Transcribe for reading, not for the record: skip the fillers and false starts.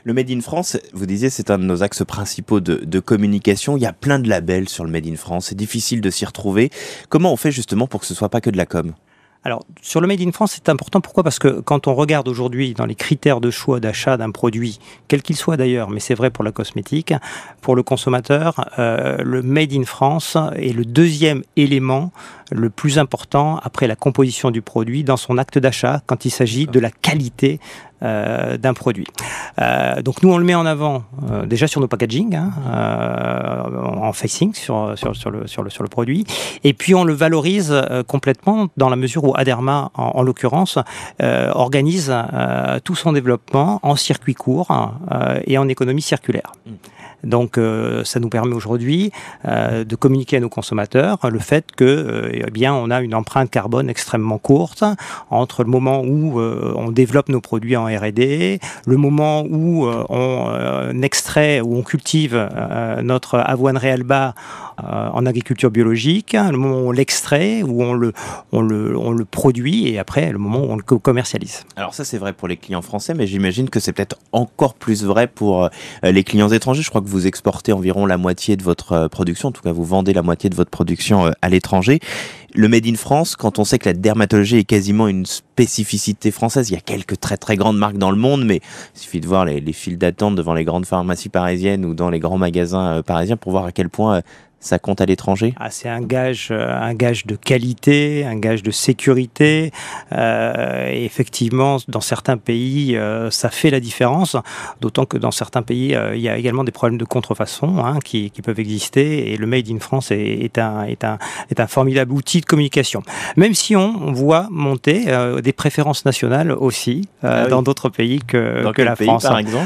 Le Made in France, vous disiez, c'est un de nos axes principaux de communication. Il y a plein de labels sur le Made in France. C'est difficile de s'y retrouver. Comment on fait justement pour que ce soit pas que de la com? Alors, sur le Made in France, c'est important. Pourquoi? Parce que quand on regarde aujourd'hui dans les critères de choix d'achat d'un produit, quel qu'il soit d'ailleurs, mais c'est vrai pour la cosmétique, pour le consommateur, le Made in France est le deuxième élément le plus important après la composition du produit dans son acte d'achat quand il s'agit de la qualité d'un produit. Donc nous on le met en avant déjà sur nos packaging, en facing sur le produit, et puis on le valorise complètement dans la mesure où Aderma en l'occurrence organise tout son développement en circuit court et en économie circulaire. Donc ça nous permet aujourd'hui de communiquer à nos consommateurs le fait que eh bien, on a une empreinte carbone extrêmement courte entre le moment où on développe nos produits en R&D, le moment où on extrait, où on cultive notre avoine Realba en agriculture biologique, le moment où on l'extrait, où on le produit, et après le moment où on le commercialise. Alors ça c'est vrai pour les clients français, mais j'imagine que c'est peut-être encore plus vrai pour les clients étrangers. Je crois que vous exportez environ la moitié de votre production, en tout cas vous vendez la moitié de votre production à l'étranger. Le Made in France, quand on sait que la dermatologie est quasiment une spécificité française, il y a quelques très très grandes marques dans le monde, mais il suffit de voir les files d'attente devant les grandes pharmacies parisiennes ou dans les grands magasins parisiens pour voir à quel point ça compte à l'étranger. C'est un gage de qualité, un gage de sécurité. Et effectivement, dans certains pays, ça fait la différence. D'autant que dans certains pays, il y a également des problèmes de contrefaçon qui peuvent exister. Et le Made in France est un formidable outil de communication. Même si on voit monter des préférences nationales aussi dans d'autres pays que la France. Par exemple